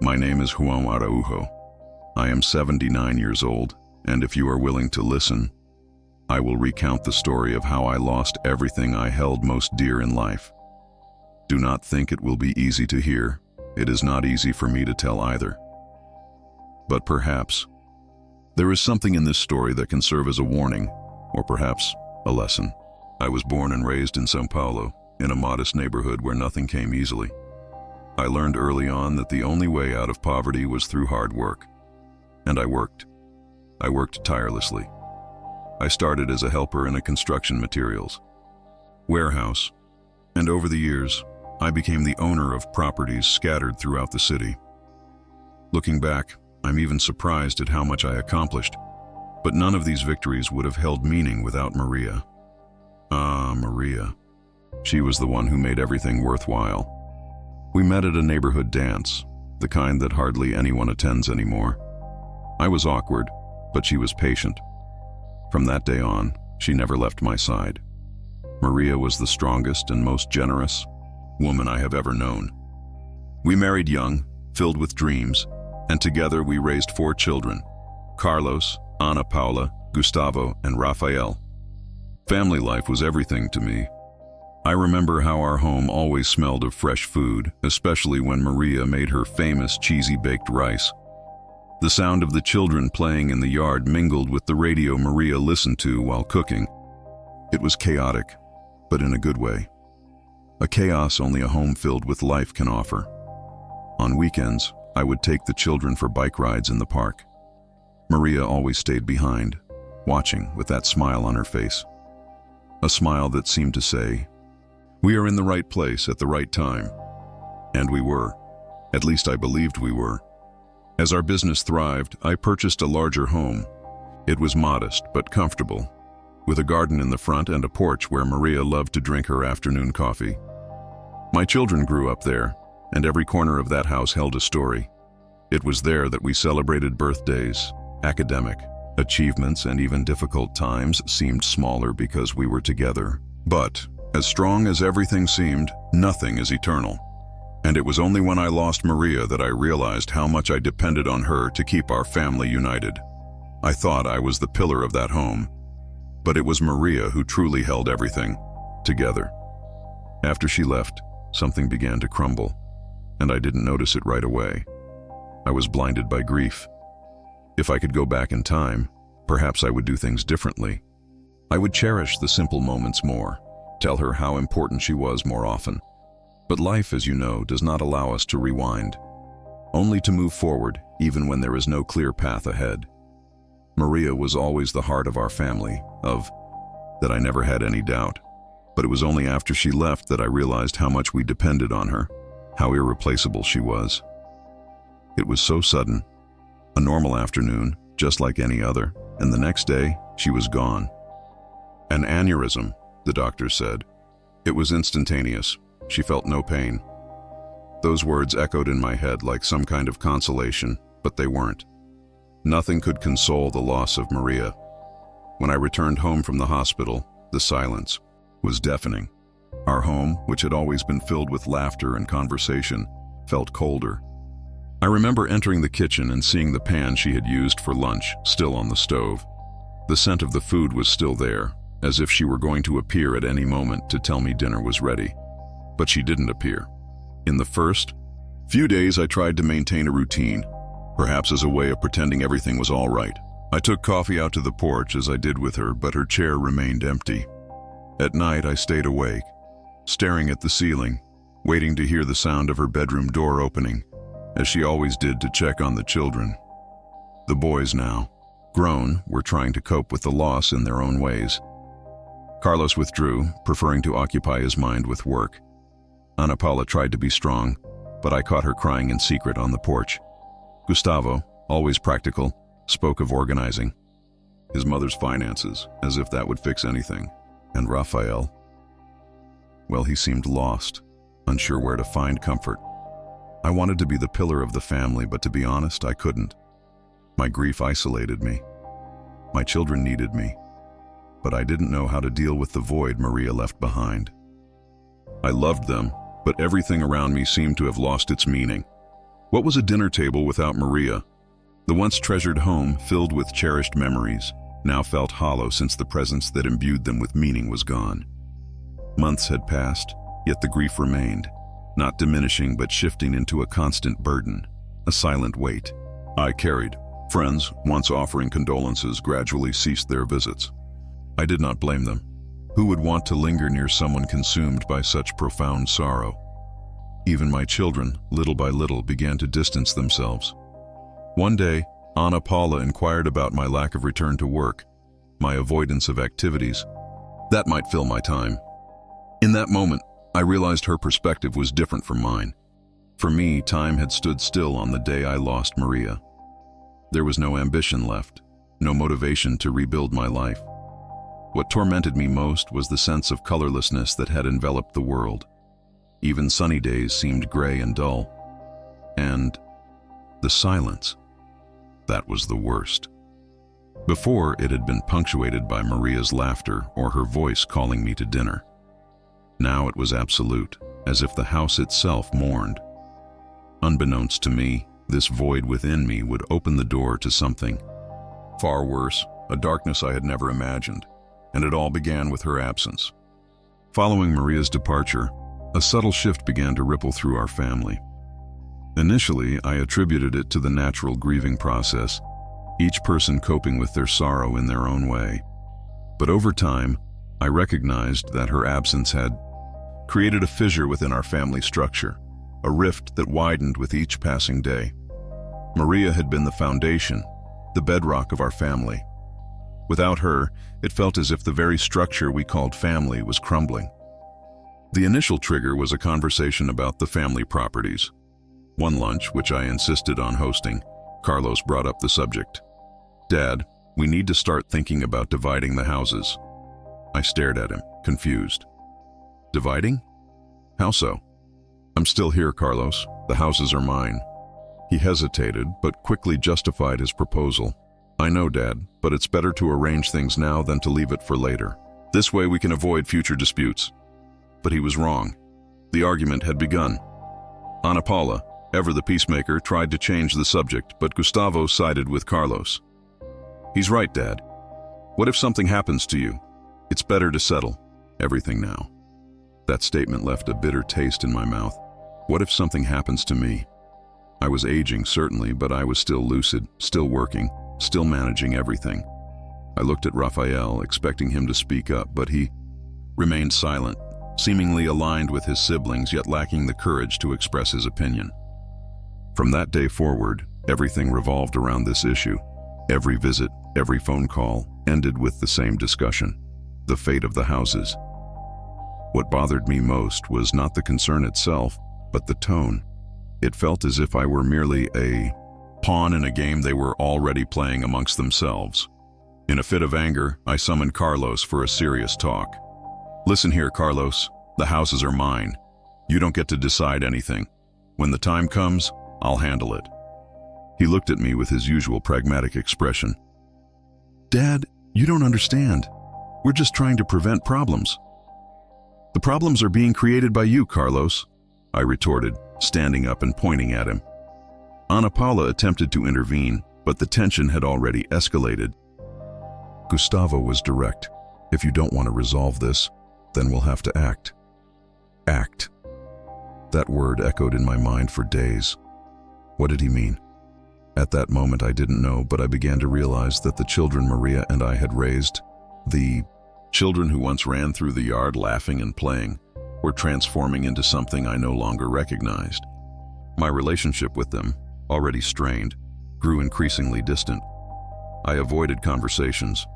My name is Juan Araujo. I am 79 years old, and if you are willing to listen, I will recount the story of how I lost everything I held most dear in life. Do not think it will be easy to hear. It is not easy for me to tell either. But perhaps there is something in this story that can serve as a warning, or perhaps a lesson. I was born and raised in São Paulo, in a modest neighborhood where nothing came easily. I learned early on that the only way out of poverty was through hard work. And I worked. I worked tirelessly. I started as a helper in a construction materials warehouse, and over the years, I became the owner of properties scattered throughout the city. Looking back, I'm even surprised at how much I accomplished, but none of these victories would have held meaning without Maria. Ah, Maria. She was the one who made everything worthwhile. We met at a neighborhood dance, the kind that hardly anyone attends anymore. I was awkward, but she was patient. From that day on, she never left my side. Maria was the strongest and most generous woman I have ever known. We married young, filled with dreams, and together we raised 4 children: Carlos, Ana Paula, Gustavo, and Rafael. Family life was everything to me. I remember how our home always smelled of fresh food, especially when Maria made her famous cheesy baked rice. The sound of the children playing in the yard mingled with the radio Maria listened to while cooking. It was chaotic, but in a good way. A chaos only a home filled with life can offer. On weekends, I would take the children for bike rides in the park. Maria always stayed behind, watching with that smile on her face. A smile that seemed to say, "We are in the right place at the right time." And we were. At least I believed we were. As our business thrived, I purchased a larger home. It was modest but comfortable, with a garden in the front and a porch where Maria loved to drink her afternoon coffee. My children grew up there, and every corner of that house held a story. It was there that we celebrated birthdays, academic achievements, and even difficult times seemed smaller because we were together. But, as strong as everything seemed, nothing is eternal. And it was only when I lost Maria that I realized how much I depended on her to keep our family united. I thought I was the pillar of that home, but it was Maria who truly held everything together. After she left, something began to crumble, and I didn't notice it right away. I was blinded by grief. If I could go back in time, perhaps I would do things differently. I would cherish the simple moments more, tell her how important she was more often. But life, as you know, does not allow us to rewind, only to move forward even when there is no clear path ahead. Maria was always the heart of our family, that I never had any doubt. But it was only after she left that I realized how much we depended on her, how irreplaceable she was. It was so sudden. A normal afternoon, just like any other, and the next day, she was gone. An aneurysm, the doctor said. It was instantaneous. She felt no pain. Those words echoed in my head like some kind of consolation, but they weren't. Nothing could console the loss of Maria. When I returned home from the hospital, the silence was deafening. Our home, which had always been filled with laughter and conversation, felt colder. I remember entering the kitchen and seeing the pan she had used for lunch still on the stove. The scent of the food was still there, as if she were going to appear at any moment to tell me dinner was ready. But she didn't appear. In the first few days, I tried to maintain a routine, perhaps as a way of pretending everything was all right. I took coffee out to the porch as I did with her, but her chair remained empty. At night, I stayed awake, staring at the ceiling, waiting to hear the sound of her bedroom door opening, as she always did to check on the children. The boys now, grown, were trying to cope with the loss in their own ways. Carlos withdrew, preferring to occupy his mind with work. Ana Paula tried to be strong, but I caught her crying in secret on the porch. Gustavo, always practical, spoke of organizing his mother's finances, as if that would fix anything. And Rafael, well, he seemed lost, unsure where to find comfort. I wanted to be the pillar of the family, but to be honest, I couldn't. My grief isolated me. My children needed me, but I didn't know how to deal with the void Maria left behind. I loved them, but everything around me seemed to have lost its meaning. What was a dinner table without Maria? The once treasured home, filled with cherished memories, now felt hollow since the presence that imbued them with meaning was gone. Months had passed, yet the grief remained, not diminishing but shifting into a constant burden, a silent weight. I carried. Friends, once offering condolences, gradually ceased their visits. I did not blame them. Who would want to linger near someone consumed by such profound sorrow? Even my children, little by little, began to distance themselves. One day, Anna Paula inquired about my lack of return to work, my avoidance of activities. That might fill my time. In that moment, I realized her perspective was different from mine. For me, time had stood still on the day I lost Maria. There was no ambition left, no motivation to rebuild my life. What tormented me most was the sense of colorlessness that had enveloped the world. Even sunny days seemed gray and dull. And the silence. That was the worst. Before, it had been punctuated by Maria's laughter or her voice calling me to dinner. Now it was absolute, as if the house itself mourned. Unbeknownst to me, this void within me would open the door to something far worse, a darkness I had never imagined, and it all began with her absence. Following Maria's departure, a subtle shift began to ripple through our family. Initially, I attributed it to the natural grieving process, each person coping with their sorrow in their own way. But over time, I recognized that her absence had created a fissure within our family structure, a rift that widened with each passing day. Maria had been the foundation, the bedrock of our family. Without her, it felt as if the very structure we called family was crumbling. The initial trigger was a conversation about the family properties. One lunch, which I insisted on hosting, Carlos brought up the subject. "Dad, we need to start thinking about dividing the houses." I stared at him, confused. "Dividing? How so?" "I'm still here, Carlos. The houses are mine." He hesitated, but quickly justified his proposal. "I know, Dad, but it's better to arrange things now than to leave it for later. This way we can avoid future disputes." But he was wrong. The argument had begun. Ana Paula, ever the peacemaker, tried to change the subject, but Gustavo sided with Carlos. "He's right, Dad. What if something happens to you? It's better to settle everything now." That statement left a bitter taste in my mouth. What if something happens to me? I was aging, certainly, but I was still lucid, still working, still managing everything. I looked at Rafael, expecting him to speak up, but he remained silent, seemingly aligned with his siblings, yet lacking the courage to express his opinion. From that day forward, everything revolved around this issue. Every visit, every phone call ended with the same discussion: the fate of the houses. What bothered me most was not the concern itself, but the tone. It felt as if I were merely a pawn in a game they were already playing amongst themselves. In a fit of anger, I summoned Carlos for a serious talk. "Listen here, Carlos. The houses are mine. You don't get to decide anything. When the time comes, I'll handle it." He looked at me with his usual pragmatic expression. "Dad, you don't understand. We're just trying to prevent problems." "The problems are being created by you, Carlos," I retorted, standing up and pointing at him. Ana Paula attempted to intervene, but the tension had already escalated. Gustavo was direct. "If you don't want to resolve this, then we'll have to act." Act. That word echoed in my mind for days. What did he mean? At that moment I didn't know, but I began to realize that the children Maria and I had raised, the children who once ran through the yard laughing and playing, were transforming into something I no longer recognized. My relationship with them, already strained, grew increasingly distant. I avoided conversations,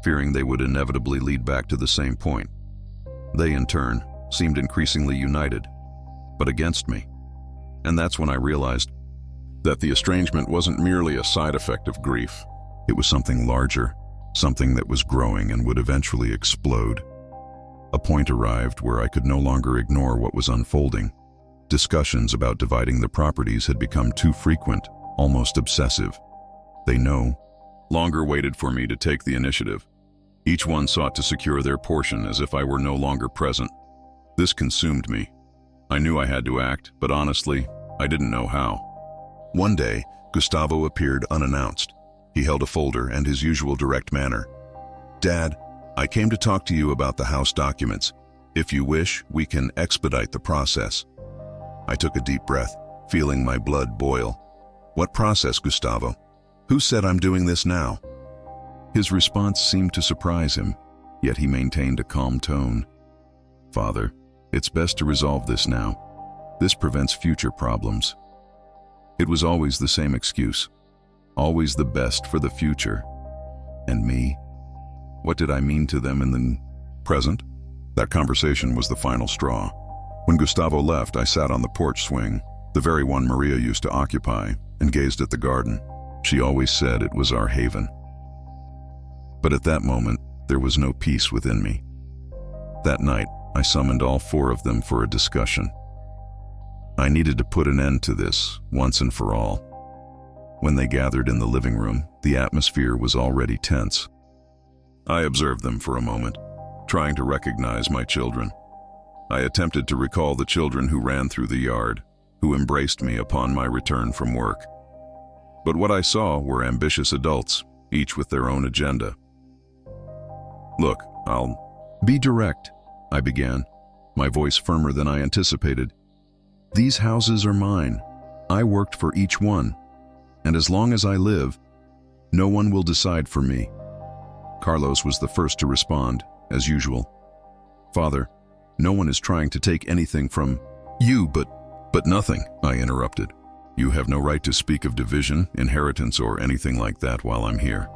fearing they would inevitably lead back to the same point. They, in turn, seemed increasingly united, but against me. And that's when I realized that the estrangement wasn't merely a side effect of grief. It was something larger, something that was growing and would eventually explode. A point arrived where I could no longer ignore what was unfolding. Discussions about dividing the properties had become too frequent, almost obsessive. They no longer waited for me to take the initiative. Each one sought to secure their portion as if I were no longer present. This consumed me. I knew I had to act, but honestly, I didn't know how. One day, Gustavo appeared unannounced. He held a folder and his usual direct manner. "Dad, I came to talk to you about the house documents. If you wish, we can expedite the process." I took a deep breath, feeling my blood boil. "What process, Gustavo? Who said I'm doing this now?" His response seemed to surprise him, yet he maintained a calm tone. "Father, it's best to resolve this now. This prevents future problems." It was always the same excuse. Always the best for the future. And me? What did I mean to them in the present? That conversation was the final straw. When Gustavo left, I sat on the porch swing, the very one Maria used to occupy, and gazed at the garden. She always said it was our haven. But at that moment, there was no peace within me. That night, I summoned all four of them for a discussion. I needed to put an end to this, once and for all. When they gathered in the living room, the atmosphere was already tense. I observed them for a moment, trying to recognize my children. I attempted to recall the children who ran through the yard, who embraced me upon my return from work. But what I saw were ambitious adults, each with their own agenda. "Look, I'll be direct," I began, my voice firmer than I anticipated. "These houses are mine. I worked for each one. And as long as I live, no one will decide for me." Carlos was the first to respond, as usual. "Father, no one is trying to take anything from you, but nothing," I interrupted. "You have no right to speak of division, inheritance, or anything like that while I'm here.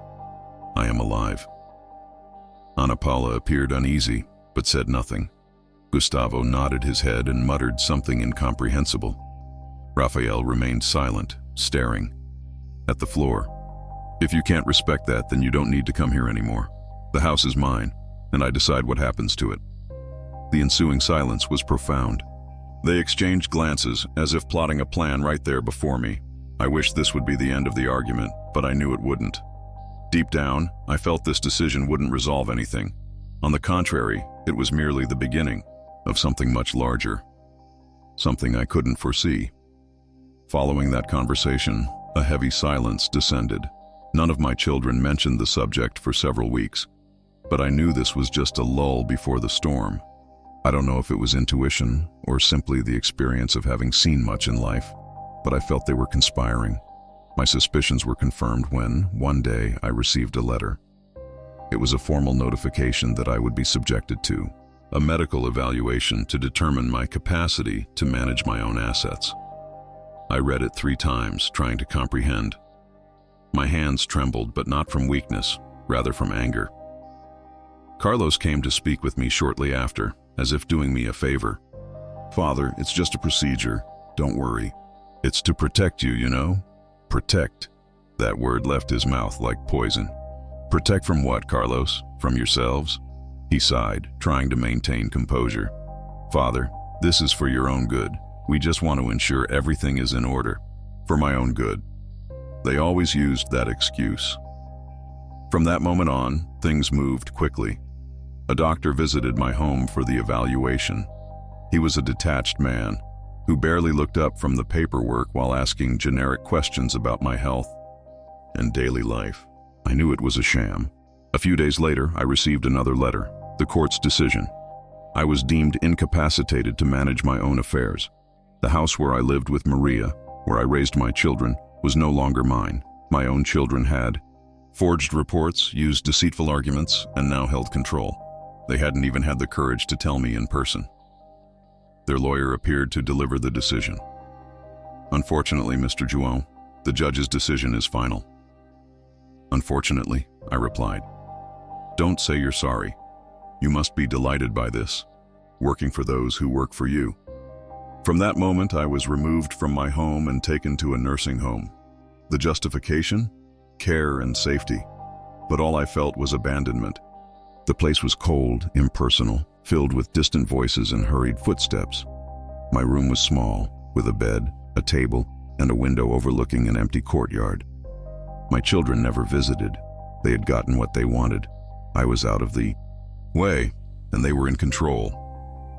I am alive." Ana Paula appeared uneasy, but said nothing. Gustavo nodded his head and muttered something incomprehensible. Rafael remained silent, staring at the floor. "If you can't respect that, then you don't need to come here anymore. The house is mine, and I decide what happens to it." The ensuing silence was profound. They exchanged glances, as if plotting a plan right there before me. I wished this would be the end of the argument, but I knew it wouldn't. Deep down, I felt this decision wouldn't resolve anything. On the contrary, it was merely the beginning of something much larger. Something I couldn't foresee. Following that conversation, a heavy silence descended. None of my children mentioned the subject for several weeks, but I knew this was just a lull before the storm. I don't know if it was intuition or simply the experience of having seen much in life, but I felt they were conspiring. My suspicions were confirmed when, one day, I received a letter. It was a formal notification that I would be subjected to a medical evaluation to determine my capacity to manage my own assets. I read it 3 times, trying to comprehend. My hands trembled, but not from weakness, rather from anger. Carlos came to speak with me shortly after, as if doing me a favor. "Father, it's just a procedure. Don't worry. It's to protect you, you know? Protect." That word left his mouth like poison. "Protect from what, Carlos? From yourselves?" He sighed, trying to maintain composure. "Father, this is for your own good. We just want to ensure everything is in order. For my own good." They always used that excuse. From that moment on, things moved quickly. A doctor visited my home for the evaluation. He was a detached man who barely looked up from the paperwork while asking generic questions about my health and daily life. I knew it was a sham. A few days later, I received another letter, the court's decision. I was deemed incapacitated to manage my own affairs. The house where I lived with Maria, where I raised my children, was no longer mine. My own children had forged reports, used deceitful arguments, and now held control. They hadn't even had the courage to tell me in person. Their lawyer appeared to deliver the decision. "Unfortunately, Mr. Juon, the judge's decision is final." "Unfortunately," I replied. "Don't say you're sorry. You must be delighted by this, working for those who work for you." From that moment, I was removed from my home and taken to a nursing home. The justification? Care and safety. But all I felt was abandonment. The place was cold, impersonal, filled with distant voices and hurried footsteps. My room was small, with a bed, a table, and a window overlooking an empty courtyard. My children never visited. They had gotten what they wanted. I was out of the way, and they were in control.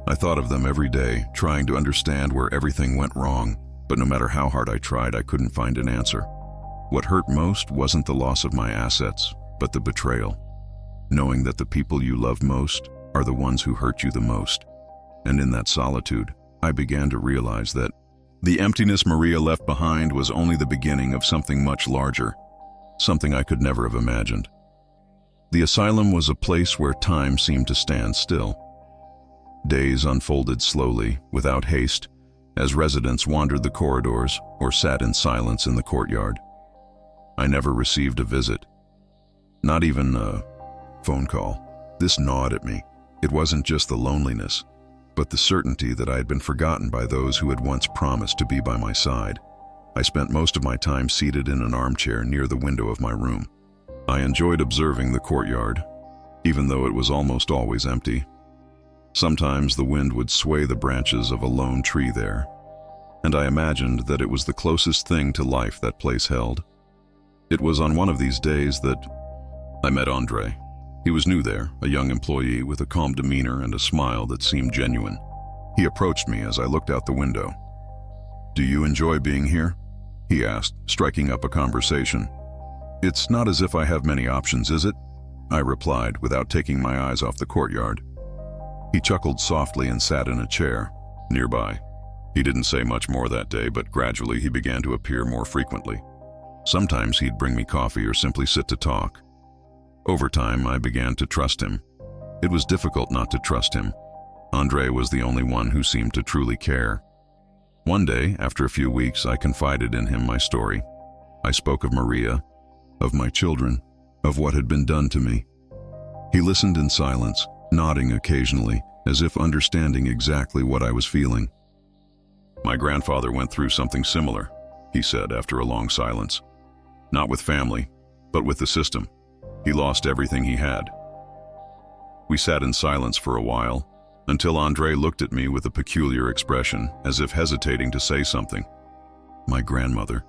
I thought of them every day, trying to understand where everything went wrong. But no matter how hard I tried, I couldn't find an answer. What hurt most wasn't the loss of my assets, but the betrayal. Knowing that the people you love most are the ones who hurt you the most. And in that solitude, I began to realize that the emptiness Maria left behind was only the beginning of something much larger, something I could never have imagined. The asylum was a place where time seemed to stand still. Days unfolded slowly, without haste, as residents wandered the corridors or sat in silence in the courtyard. I never received a visit, not even a phone call. This gnawed at me. It wasn't just the loneliness, but the certainty that I had been forgotten by those who had once promised to be by my side. I spent most of my time seated in an armchair near the window of my room. I enjoyed observing the courtyard, even though it was almost always empty. Sometimes the wind would sway the branches of a lone tree there, and I imagined that it was the closest thing to life that place held. It was on one of these days that I met Andre. He was new there, a young employee with a calm demeanor and a smile that seemed genuine. He approached me as I looked out the window. "Do you enjoy being here?" he asked, striking up a conversation. "It's not as if I have many options, is it?" I replied, without taking my eyes off the courtyard. He chuckled softly and sat in a chair nearby. He didn't say much more that day, but gradually he began to appear more frequently. Sometimes he'd bring me coffee or simply sit to talk. Over time, I began to trust him. It was difficult not to trust him. Andre was the only one who seemed to truly care. One day, after a few weeks, I confided in him my story. I spoke of Maria, of my children, of what had been done to me. He listened in silence, nodding occasionally, as if understanding exactly what I was feeling. "My grandfather went through something similar," he said after a long silence. "Not with family, but with the system. He lost everything he had." We sat in silence for a while, until Andre looked at me with a peculiar expression, as if hesitating to say something. "My grandmother.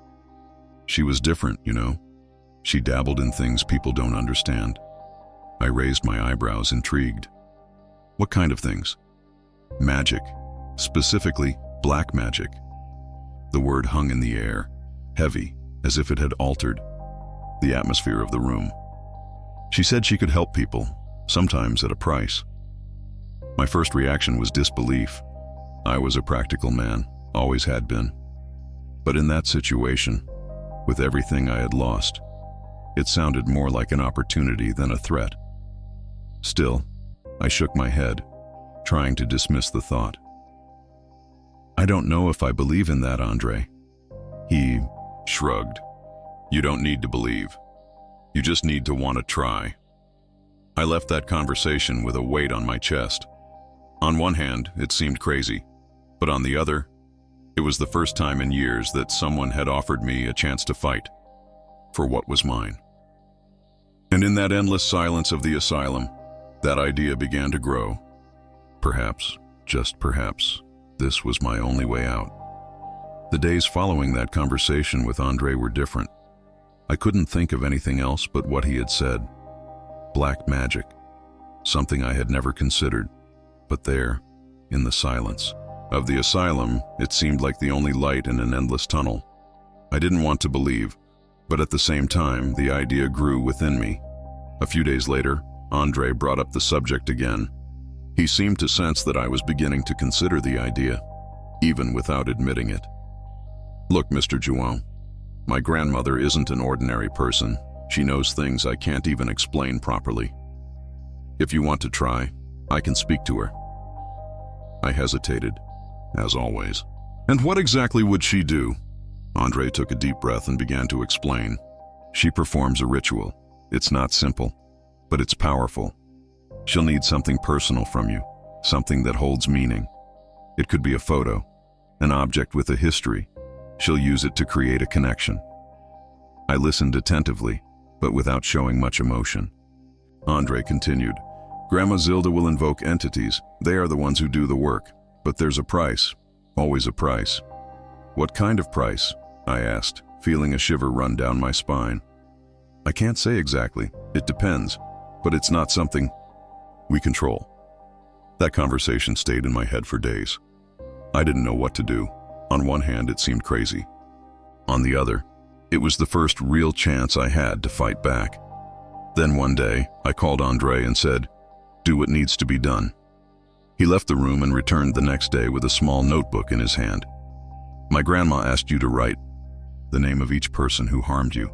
She was different, you know. She dabbled in things people don't understand." I raised my eyebrows, intrigued. "What kind of things?" "Magic. Specifically, black magic." The word hung in the air, heavy, as if it had altered the atmosphere of the room. "She said she could help people, sometimes at a price." My first reaction was disbelief. I was a practical man, always had been. But in that situation, with everything I had lost, it sounded more like an opportunity than a threat. Still, I shook my head, trying to dismiss the thought. "I don't know if I believe in that, Andre." He shrugged. "You don't need to believe. You just need to want to try." I left that conversation with a weight on my chest. On one hand, it seemed crazy, but on the other, it was the first time in years that someone had offered me a chance to fight for what was mine. And in that endless silence of the asylum, that idea began to grow. Perhaps, just perhaps, this was my only way out. The days following that conversation with Andre were different. I couldn't think of anything else but what he had said. Black magic, something I had never considered. But there, in the silence of the asylum, it seemed like the only light in an endless tunnel. I didn't want to believe, but at the same time, the idea grew within me. A few days later, Andre brought up the subject again. He seemed to sense that I was beginning to consider the idea, even without admitting it. "Look, Mr. Juan, my grandmother isn't an ordinary person. She knows things I can't even explain properly. If you want to try, I can speak to her." I hesitated, as always. "And what exactly would she do?" Andre took a deep breath and began to explain. "She performs a ritual. It's not simple, but it's powerful. She'll need something personal from you, something that holds meaning. It could be a photo, an object with a history. She'll use it to create a connection." I listened attentively, but without showing much emotion. Andre continued, "Grandma Zilda will invoke entities. They are the ones who do the work. But there's a price, always a price." "What kind of price?" I asked, feeling a shiver run down my spine. "I can't say exactly. It depends. But it's not something we control." That conversation stayed in my head for days. I didn't know what to do. On one hand, it seemed crazy. On the other, it was the first real chance I had to fight back. Then one day, I called Andre and said, "Do what needs to be done." He left the room and returned the next day with a small notebook in his hand. "My grandma asked you to write the name of each person who harmed you.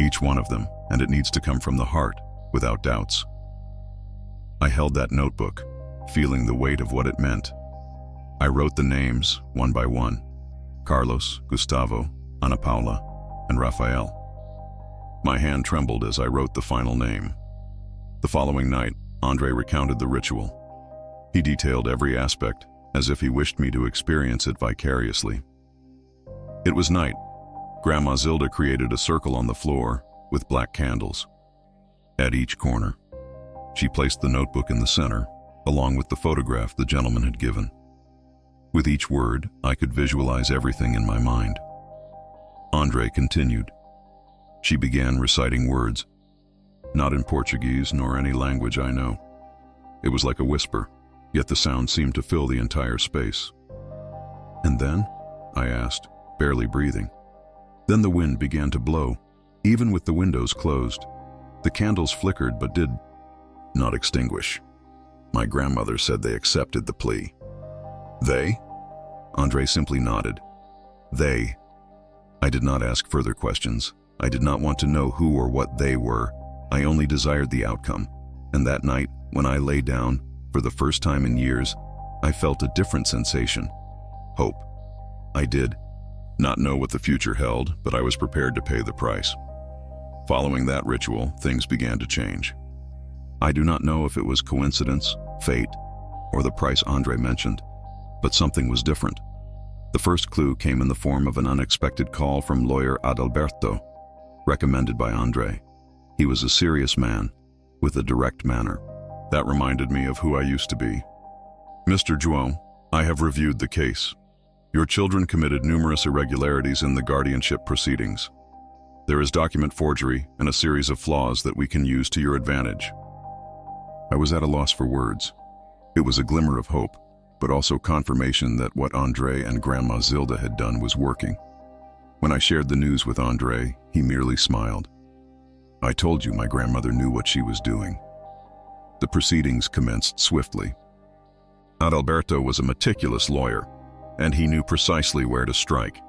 Each one of them, and it needs to come from the heart, without doubts." I held that notebook, feeling the weight of what it meant. I wrote the names, one by one: Carlos, Gustavo, Ana Paula, and Rafael. My hand trembled as I wrote the final name. The following night, Andre recounted the ritual. He detailed every aspect, as if he wished me to experience it vicariously. It was night. Grandma Zilda created a circle on the floor with black candles. At each corner, she placed the notebook in the center, along with the photograph the gentleman had given. With each word, I could visualize everything in my mind. Andre continued. She began reciting words, not in Portuguese nor any language I know. It was like a whisper, yet the sound seemed to fill the entire space. "And then?" I asked, barely breathing. "Then the wind began to blow, even with the windows closed. The candles flickered but did not extinguish. My grandmother said they accepted the plea." "They?" Andre simply nodded. "They." I did not ask further questions. I did not want to know who or what they were. I only desired the outcome. And that night, when I lay down, for the first time in years, I felt a different sensation. Hope. I did not know what the future held, but I was prepared to pay the price. Following that ritual, things began to change. I do not know if it was coincidence, fate, or the price Andre mentioned, but something was different. The first clue came in the form of an unexpected call from lawyer Adalberto, recommended by Andre. He was a serious man, with a direct manner. That reminded me of who I used to be. "Mr. João, I have reviewed the case. Your children committed numerous irregularities in the guardianship proceedings. There is document forgery and a series of flaws that we can use to your advantage." I was at a loss for words. It was a glimmer of hope, but also confirmation that what Andre and Grandma Zilda had done was working. When I shared the news with Andre, he merely smiled. "I told you my grandmother knew what she was doing." The proceedings commenced swiftly. Adalberto was a meticulous lawyer, and he knew precisely where to strike.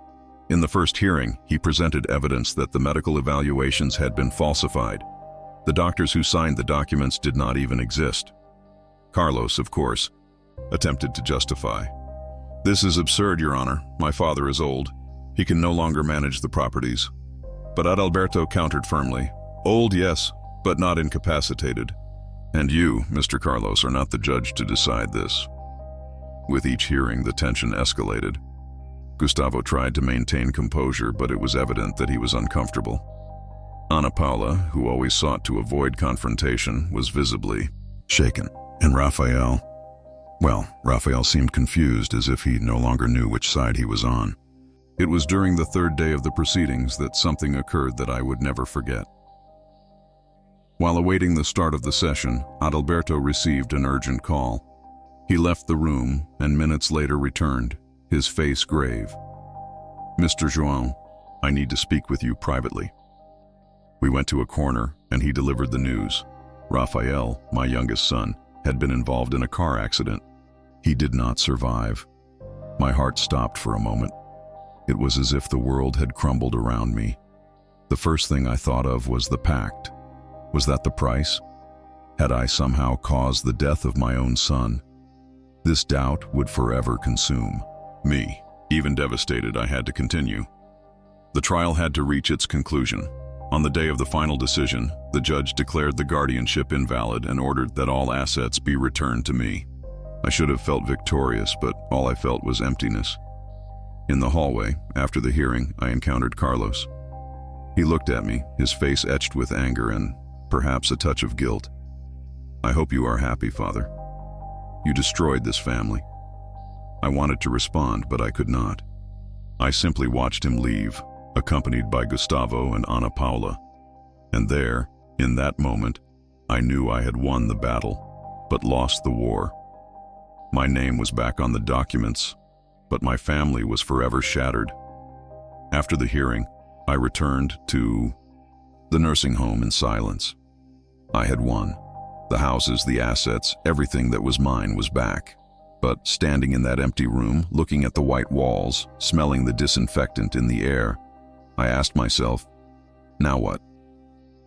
In the first hearing, he presented evidence that the medical evaluations had been falsified. The doctors who signed the documents did not even exist. Carlos, of course, attempted to justify. "This is absurd, Your Honor. My father is old. He can no longer manage the properties." But Adalberto countered firmly. "Old, yes, but not incapacitated. And you, Mr. Carlos, are not the judge to decide this." With each hearing, the tension escalated. Gustavo tried to maintain composure, but it was evident that he was uncomfortable. Ana Paula, who always sought to avoid confrontation, was visibly shaken. And Rafael seemed confused, as if he no longer knew which side he was on. It was during the third day of the proceedings that something occurred that I would never forget. While awaiting the start of the session, Adalberto received an urgent call. He left the room and minutes later returned, his face grave. "Mr. João, I need to speak with you privately." We went to a corner and he delivered the news. Rafael, my youngest son, had been involved in a car accident. He did not survive. My heart stopped for a moment. It was as if the world had crumbled around me. The first thing I thought of was the pact. Was that the price? Had I somehow caused the death of my own son? This doubt would forever consume me. Even devastated, I had to continue. The trial had to reach its conclusion. On the day of the final decision, the judge declared the guardianship invalid and ordered that all assets be returned to me. I should have felt victorious, but all I felt was emptiness. In the hallway, after the hearing, I encountered Carlos. He looked at me, his face etched with anger and perhaps a touch of guilt. "I hope you are happy, Father. You destroyed this family." I wanted to respond, but I could not. I simply watched him leave, accompanied by Gustavo and Ana Paula. And there, in that moment, I knew I had won the battle, but lost the war. My name was back on the documents, but my family was forever shattered. After the hearing, I returned to the nursing home in silence. I had won. The houses, the assets, everything that was mine was back. But standing in that empty room, looking at the white walls, smelling the disinfectant in the air, I asked myself, now what?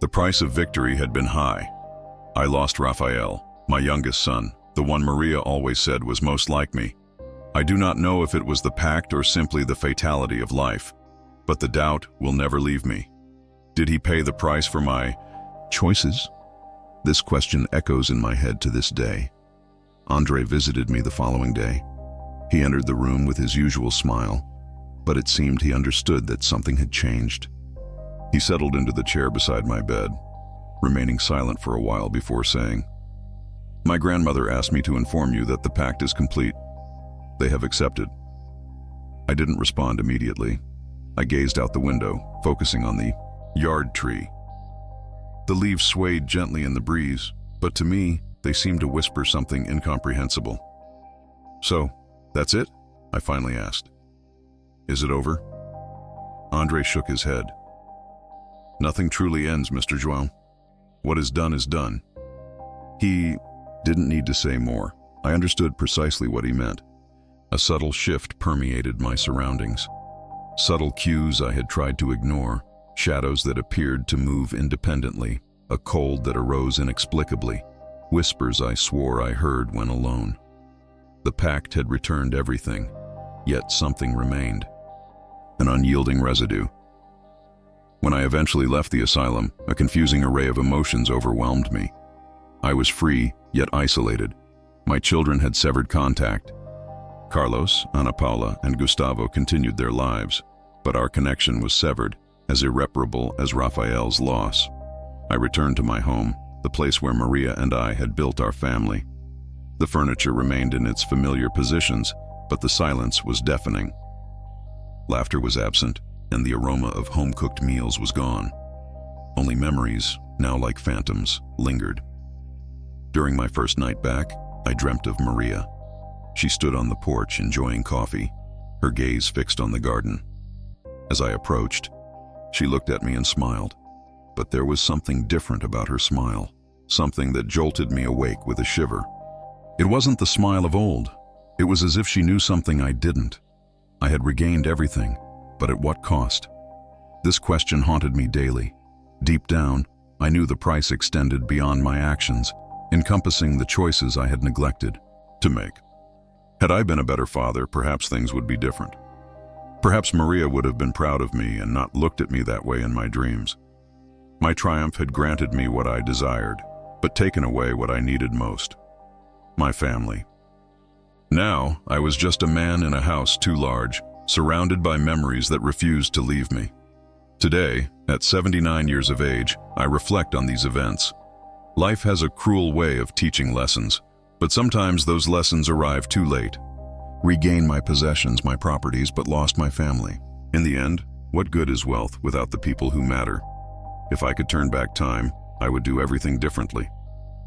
The price of victory had been high. I lost Raphael, my youngest son, the one Maria always said was most like me. I do not know if it was the pact or simply the fatality of life, but the doubt will never leave me. Did he pay the price for my choices? This question echoes in my head to this day. Andre visited me the following day. He entered the room with his usual smile, but it seemed he understood that something had changed. He settled into the chair beside my bed, remaining silent for a while before saying, "My grandmother asked me to inform you that the pact is complete. They have accepted." I didn't respond immediately. I gazed out the window, focusing on the yard tree. The leaves swayed gently in the breeze, but to me, they seemed to whisper something incomprehensible. "So, that's it?" I finally asked. "Is it over?" Andre shook his head. "Nothing truly ends, Mr. João. What is done is done." He didn't need to say more. I understood precisely what he meant. A subtle shift permeated my surroundings. Subtle cues I had tried to ignore, shadows that appeared to move independently, a cold that arose inexplicably, whispers I swore I heard when alone. The pact had returned everything, yet something remained, an unyielding residue. When I eventually left the asylum, a confusing array of emotions overwhelmed me. I was free, yet isolated. My children had severed contact. Carlos, Ana Paula, and Gustavo continued their lives, but our connection was severed, as irreparable as Raphael's loss. I returned to my home, the place where Maria and I had built our family. The furniture remained in its familiar positions, but the silence was deafening. Laughter was absent, and the aroma of home-cooked meals was gone. Only memories, now like phantoms, lingered. During my first night back, I dreamt of Maria. She stood on the porch enjoying coffee, her gaze fixed on the garden. As I approached, she looked at me and smiled, but there was something different about her smile, something that jolted me awake with a shiver. It wasn't the smile of old. It was as if she knew something I didn't. I had regained everything, but at what cost? This question haunted me daily. Deep down, I knew the price extended beyond my actions, encompassing the choices I had neglected to make. Had I been a better father, perhaps things would be different. Perhaps Maria would have been proud of me and not looked at me that way in my dreams. My triumph had granted me what I desired, but taken away what I needed most: my family. Now, I was just a man in a house too large, surrounded by memories that refused to leave me. Today, at 79 years of age, I reflect on these events. Life has a cruel way of teaching lessons, but sometimes those lessons arrive too late. Regained my possessions, my properties, but lost my family. In the end, what good is wealth without the people who matter? If I could turn back time, I would do everything differently.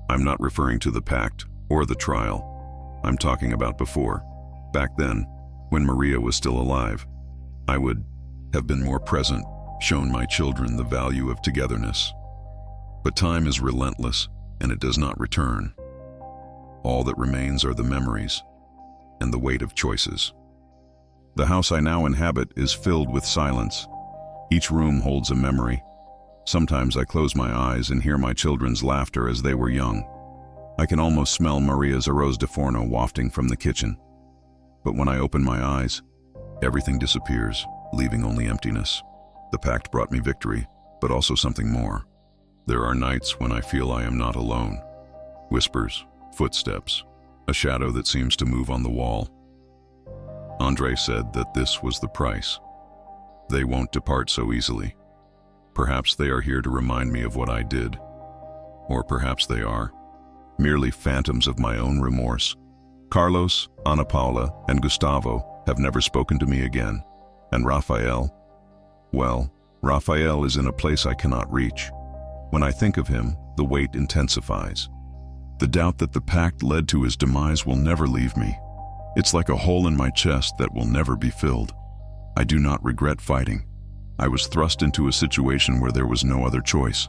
I'm not referring to the pact or the trial. I'm talking about before. Back then, when Maria was still alive, I would have been more present, shown my children the value of togetherness. But time is relentless, and it does not return. All that remains are the memories and the weight of choices. The house I now inhabit is filled with silence. Each room holds a memory. Sometimes I close my eyes and hear my children's laughter as they were young. I can almost smell Maria's arroz de forno wafting from the kitchen. But when I open my eyes, everything disappears, leaving only emptiness. The pact brought me victory, but also something more. There are nights when I feel I am not alone. Whispers, footsteps, a shadow that seems to move on the wall. Andre said that this was the price. They won't depart so easily. Perhaps they are here to remind me of what I did. Or perhaps they are merely phantoms of my own remorse. Carlos, Ana Paula, and Gustavo have never spoken to me again. And Raphael? Well, Raphael is in a place I cannot reach. When I think of him, the weight intensifies. The doubt that the pact led to his demise will never leave me. It's like a hole in my chest that will never be filled. I do not regret fighting. I was thrust into a situation where there was no other choice.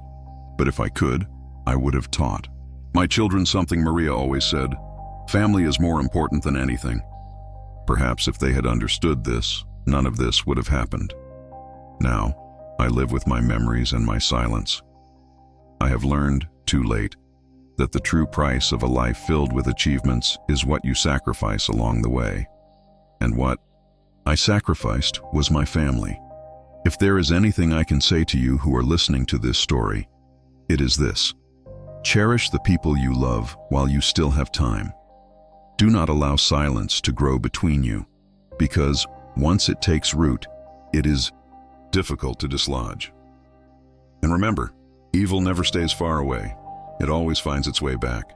But if I could, I would have taught my children something Maria always said: family is more important than anything. Perhaps if they had understood this, none of this would have happened. Now, I live with my memories and my silence. I have learned, too late, that the true price of a life filled with achievements is what you sacrifice along the way. And what I sacrificed was my family. If there is anything I can say to you who are listening to this story, it is this: cherish the people you love while you still have time. Do not allow silence to grow between you, because once it takes root, it is difficult to dislodge. And remember, evil never stays far away. It always finds its way back.